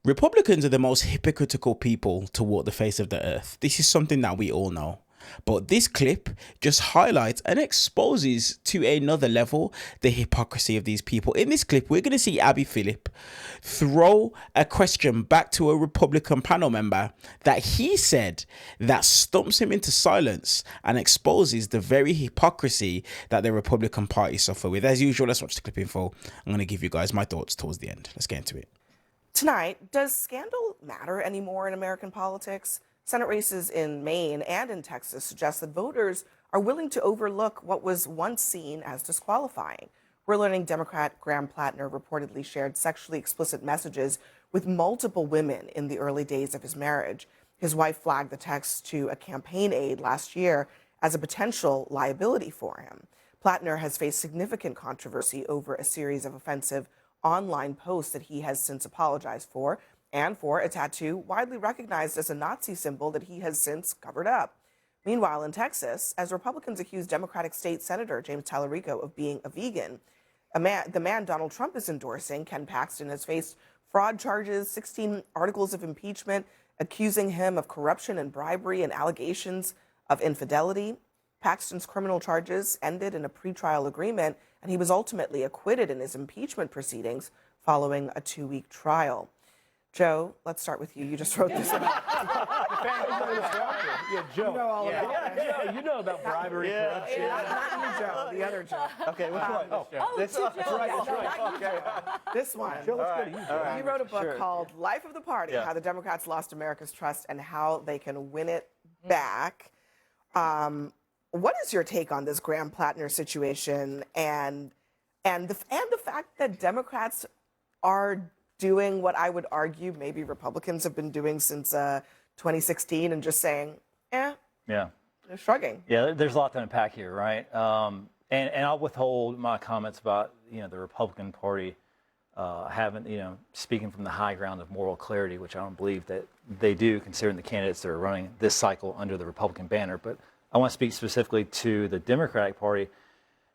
Republicans are the most hypocritical people to walk the face of the earth. This is something that we all know. But this clip just highlights and exposes to another level the hypocrisy of these people. In this clip, we're going to see Abby Phillip throw a question back to a Republican panel member that he said that stumps him into silence and exposes the very hypocrisy that the Republican Party suffer with. As usual, let's watch the clip in full. I'm going to give you guys my thoughts towards the end. Let's get into it. Tonight, does scandal matter anymore in American politics? Senate races in Maine and in Texas suggest that voters are willing to overlook what was once seen as disqualifying. We're learning Democrat Graham Platner reportedly shared sexually explicit messages with multiple women in the early days of his marriage. His wife flagged the text to a campaign aide last year as a potential liability for him. Platner has faced significant controversy over a series of offensive online posts that he has since apologized for, and for a tattoo widely recognized as a Nazi symbol that he has since covered up. Meanwhile, in Texas, as Republicans accuse Democratic State Senator James Tallarico of being a vegan, the man Donald Trump is endorsing, Ken Paxton, has faced fraud charges, 16 articles of impeachment, accusing him of corruption and bribery and allegations of infidelity. Paxton's criminal charges ended in a pretrial agreement, and he was ultimately acquitted in his impeachment proceedings following a 2-week trial. Joe, let's start with you. You just wrote this about. Yeah, Joe. You know all about Joe, you know about bribery, corruption. Not you, Joe. The other Joe. Okay, which one? That's right. This one. Joe, let's go to you, Joe. You wrote a book called Life of the Party, How the Democrats Lost America's Trust and How They Can Win It Back. What is your take on this Graham Platner situation and the fact that Democrats are doing what I would argue maybe Republicans have been doing since 2016 and just saying, they're shrugging. Yeah, there's a lot to unpack here, right? And I'll withhold my comments about the Republican Party speaking from the high ground of moral clarity, which I don't believe that they do, considering the candidates that are running this cycle under the Republican banner. But I want to speak specifically to the Democratic Party.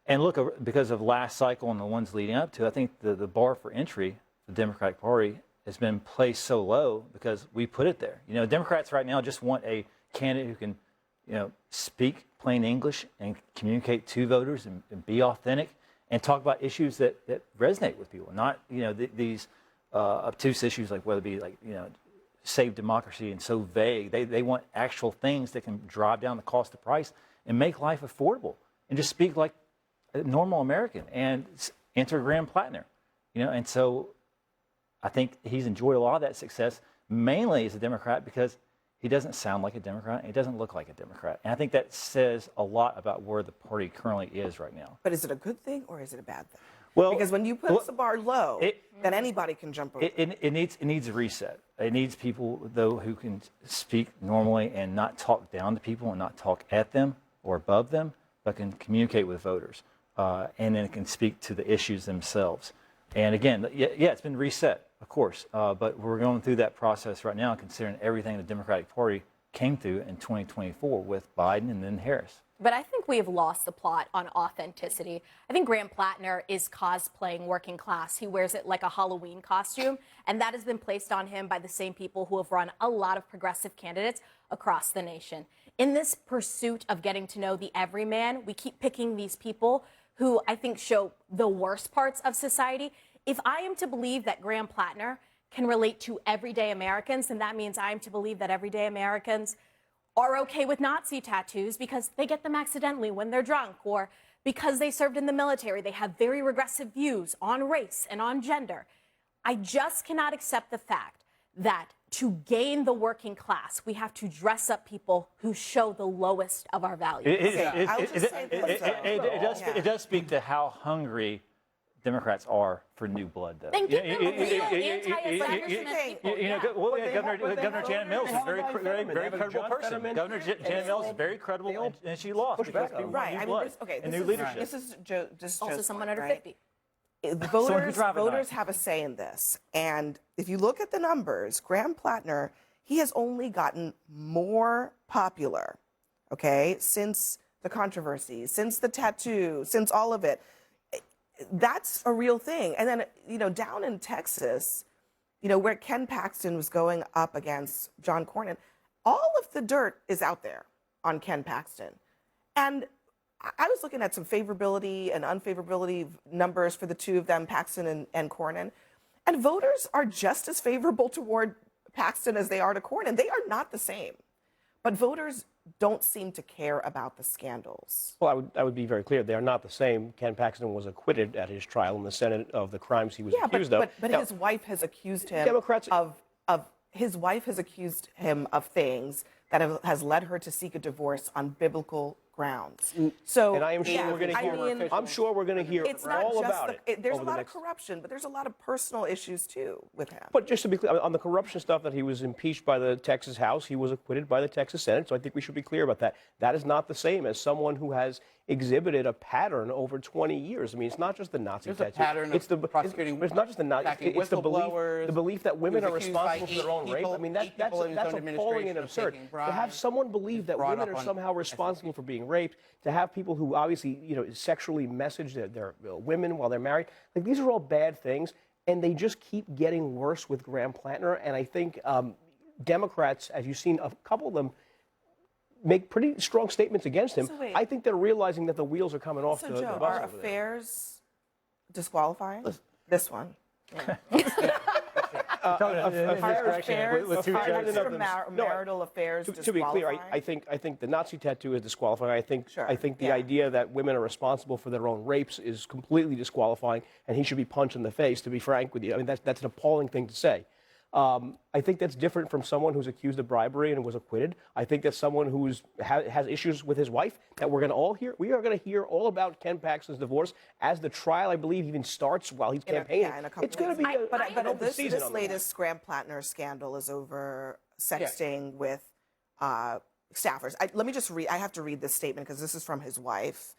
And look, because of last cycle and the ones leading up to, I think the bar for entry, the Democratic Party, has been placed so low because we put it there. Democrats right now just want a candidate who can, speak plain English and communicate to voters and be authentic and talk about issues that resonate with people, not, these obtuse issues like whether it be like, save democracy and so vague. They want actual things that can drive down the cost of price and make life affordable and just speak like a normal American and enter Graham Platner, and so I think he's enjoyed a lot of that success, mainly as a Democrat, because he doesn't sound like a Democrat and he doesn't look like a Democrat. And I think that says a lot about where the party currently is right now. But is it a good thing or is it a bad thing? Well, because when you put the bar low, then anybody can jump over. It needs a reset. It needs people, though, who can speak normally and not talk down to people and not talk at them or above them, but can communicate with voters and then can speak to the issues themselves. And again, it's been reset, of course, but we're going through that process right now, considering everything the Democratic Party came through in 2024 with Biden and then Harris. But I think we have lost the plot on authenticity. I think Graham Platner is cosplaying working class. He wears it like a Halloween costume, and that has been placed on him by the same people who have run a lot of progressive candidates across the nation. In this pursuit of getting to know the everyman, we keep picking these people who I think show the worst parts of society. If I am to believe that Graham Platner can relate to everyday Americans, then that means I am to believe that everyday Americans are okay with Nazi tattoos because they get them accidentally when they're drunk, or because they served in the military. They have very regressive views on race and on gender. I just cannot accept the fact that to gain the working class, we have to dress up people who show the lowest of our values. It does speak to how hungry Democrats are for new blood, though. Then give them real anti-establishment people. Governor Janet Mills is a very credible person. Governor Janet Mills is very credible, and she lost because people want new blood and new leadership. This is just also Joe's someone point, under right? 50. Voters have a say in this. And if you look at the numbers, Graham Platner, he has only gotten more popular, since the controversy, since the tattoo, since all of it. That's a real thing. And then, down in Texas, you know, where Ken Paxton was going up against John Cornyn, all of the dirt is out there on Ken Paxton. And I was looking at some favorability and unfavorability numbers for the two of them, Paxton and Cornyn, and voters are just as favorable toward Paxton as they are to Cornyn. They are not the same. But voters don't seem to care about the scandals. Well, I would be very clear. They are not the same. Ken Paxton was acquitted at his trial in the Senate of the crimes he was accused of. But his wife has accused him Democrats of his wife has accused him of things that has led her to seek a divorce on biblical grounds. So, and I am sure we're going to hear. I'm sure we're going to hear all about it. There's a lot of corruption, but there's a lot of personal issues too with him. But just to be clear, on the corruption stuff, that he was impeached by the Texas House, he was acquitted by the Texas Senate. So I think we should be clear about that. That is not the same as someone who has exhibited a pattern over 20 years. I mean, it's not just the Nazi tattoo. There's a pattern of prosecuting. It's not just the Nazi. It's the belief that women are responsible for their own rape. I mean, that's appalling and absurd. To have someone believe that women are somehow responsible for being raped, to have people who obviously, sexually message their women while they're married, like these are all bad things, and they just keep getting worse with Graham Platner. And I think Democrats, as you've seen a couple of them, make pretty strong statements against him. So I think they're realizing that the wheels are coming off the bus. Are affairs disqualifying? This one. Marital affairs disqualifying? To be clear, I think the Nazi tattoo is disqualifying. I think the idea that women are responsible for their own rapes is completely disqualifying, and he should be punched in the face, to be frank with you. I mean, that's an appalling thing to say. I think that's different from someone who's accused of bribery and was acquitted. I think that's someone who has issues with his wife that we're going to all hear. We are going to hear all about Ken Paxton's divorce as the trial, I believe, even starts while he's campaigning. It's going to be but this latest Graham Platner scandal is over sexting with staffers. Let me just read. I have to read this statement because this is from his wife.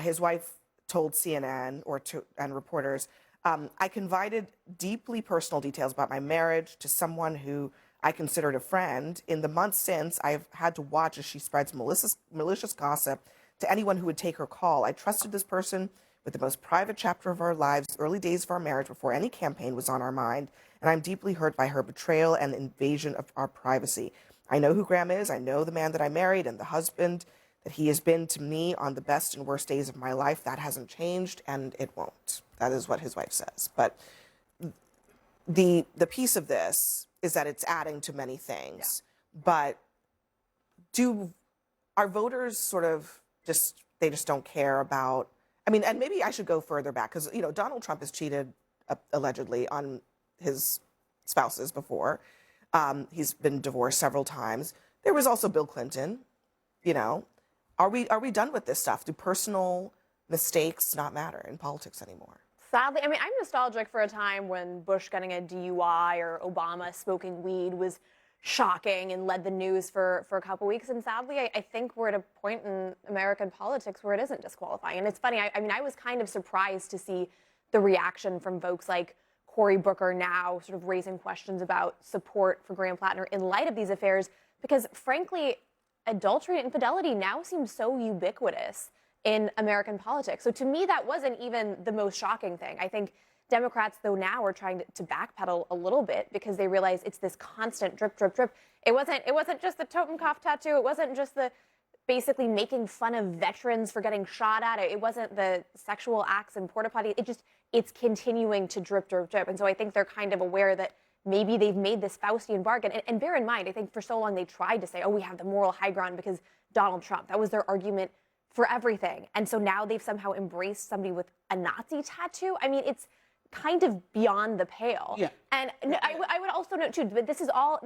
His wife told CNN and reporters, I confided deeply personal details about my marriage to someone who I considered a friend. In the months since, I've had to watch as she spreads malicious gossip to anyone who would take her call. I trusted this person with the most private chapter of our lives, early days of our marriage, before any campaign was on our mind, and I'm deeply hurt by her betrayal and invasion of our privacy. I know who Graham is. I know the man that I married and the husband that he has been to me on the best and worst days of my life. That hasn't changed, and it won't. That is what his wife says. But the piece of this is that it's adding to many things. Yeah. But our voters sort of just don't care about, I mean, and maybe I should go further back because, Donald Trump has cheated allegedly on his spouses before. He's been divorced several times. There was also Bill Clinton, Are we done with this stuff? Do personal mistakes not matter in politics anymore? Sadly, I mean, I'm nostalgic for a time when Bush getting a DUI or Obama smoking weed was shocking and led the news for a couple weeks. And sadly, I think we're at a point in American politics where it isn't disqualifying. And it's funny, I mean, I was kind of surprised to see the reaction from folks like Cory Booker now sort of raising questions about support for Graham Platner in light of these affairs, because frankly, adultery and infidelity now seems so ubiquitous in American politics. So to me, that wasn't even the most shocking thing. I think Democrats, though, now are trying to backpedal a little bit because they realize it's this constant drip, drip, drip. It wasn't just the Totenkopf tattoo. It wasn't just the basically making fun of veterans for getting shot at. It wasn't the sexual acts in porta potty. It's continuing to drip, drip, drip. And so I think they're kind of aware that maybe they've made this Faustian bargain. And bear in mind, I think for so long they tried to say, oh, we have the moral high ground because Donald Trump. That was their argument for everything. And so now they've somehow embraced somebody with a Nazi tattoo. I mean, it's kind of beyond the pale. Yeah. And I would also note, too, but this is all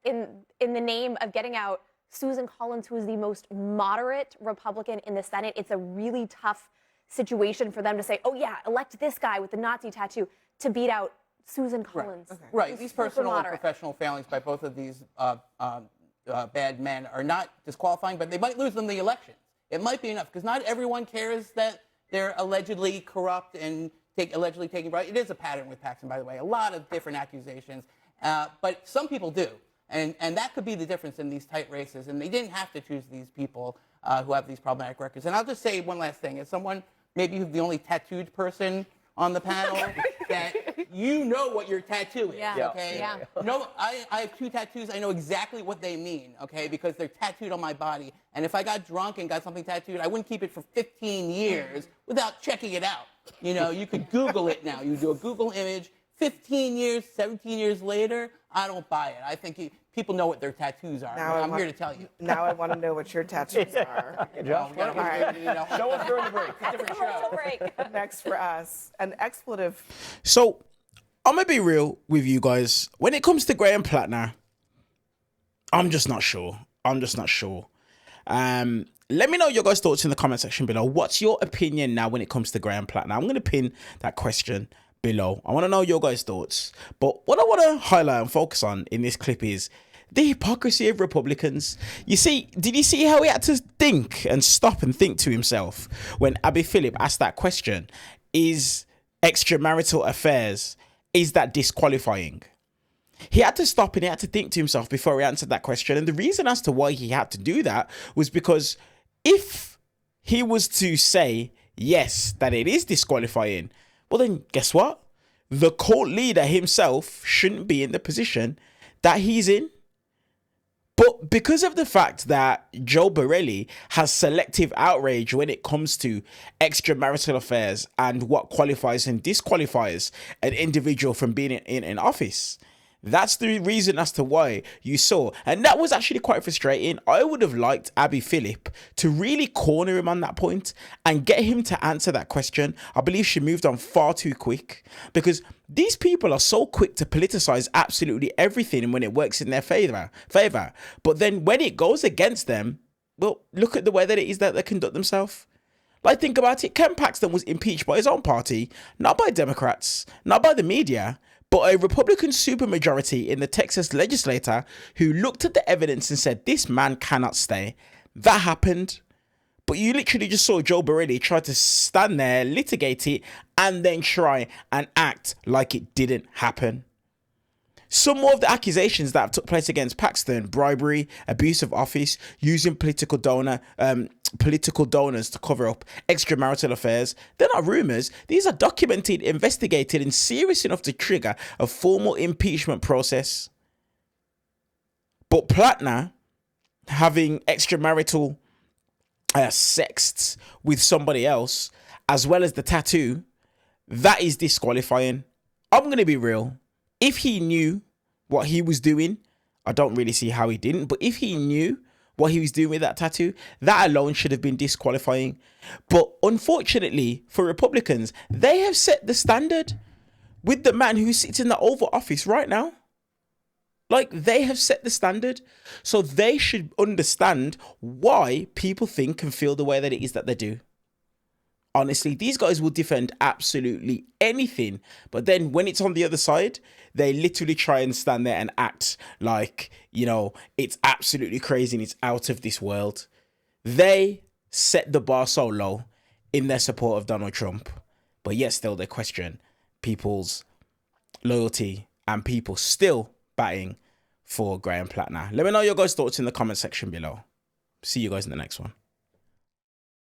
in the name of getting out Susan Collins, who is the most moderate Republican in the Senate. It's a really tough situation for them to say, oh, yeah, elect this guy with the Nazi tattoo to beat out Susan Collins. Right. Okay. Right. These personal and professional failings by both of these bad men are not disqualifying, but they might lose them the elections. It might be enough because not everyone cares that they're allegedly corrupt and allegedly taking bribe. It is a pattern with Paxton, by the way. A lot of different accusations, but some people do, and that could be the difference in these tight races. And they didn't have to choose these people who have these problematic records. And I'll just say one last thing: as someone maybe the only tattooed person on the panel that you know what your tattoo is, Yeah. okay? Yeah. No, I have 2 tattoos. I know exactly what they mean, okay, because they're tattooed on my body. And if I got drunk and got something tattooed, I wouldn't keep it for 15 years without checking it out. You know, you could Google it now. You do a Google image. 15 years, 17 years later, I don't buy it. I think people know what their tattoos are. I'm here to tell you. Now I want to know what your tattoos are. Show us during the break. Different show. break. Next for us, an expletive. So I'm gonna be real with you guys. When it comes to Graham Platner, I'm just not sure. Let me know your guys' thoughts in the comment section below. What's your opinion now when it comes to Graham Platner? I'm gonna pin that question below. I want to know your guys' thoughts. But what I want to highlight and focus on in this clip is the hypocrisy of Republicans. You see, did you see how he had to think and stop and think to himself when Abby Phillip asked that question? Is extramarital affairs, is that disqualifying? He had to stop and he had to think to himself before he answered that question. And the reason as to why he had to do that was because if he was to say, yes, that it is disqualifying, well then guess what? The cult leader himself shouldn't be in the position that he's in. But because of the fact that Joe Borelli has selective outrage when it comes to extramarital affairs and what qualifies and disqualifies an individual from being in office, that's the reason as to why you saw. And that was actually quite frustrating. I would have liked Abby Phillip to really corner him on that point and get him to answer that question. I believe she moved on far too quick because these people are so quick to politicize absolutely everything when it works in their favor. But then when it goes against them, well, look at the way that it is that they conduct themselves. Like, think about it. Ken Paxton was impeached by his own party, not by Democrats, not by the media, but a Republican supermajority in the Texas legislature who looked at the evidence and said, this man cannot stay. That happened. But you literally just saw Joe Borelli try to stand there, litigate it, and then try and act like it didn't happen. Some more of the accusations that took place against Paxton: bribery, abuse of office, using political donors to cover up extramarital affairs. They're not rumors. These are documented, investigated, and serious enough to trigger a formal impeachment process. But Platner having extramarital sex with somebody else, as well as the tattoo, that is disqualifying. I'm going to be real. If he knew what he was doing, I don't really see how he didn't, but if he knew what he was doing with that tattoo, that alone should have been disqualifying. But unfortunately for Republicans, they have set the standard with the man who sits in the Oval Office right now. Like, they have set the standard. So they should understand why people think and feel the way that it is that they do. Honestly, these guys will defend absolutely anything. But then when it's on the other side, they literally try and stand there and act like, you know, it's absolutely crazy and it's out of this world. They set the bar so low in their support of Donald Trump. But yet still they question people's loyalty and people still batting for Graham Platner. Let me know your guys' thoughts in the comment section below. See you guys in the next one.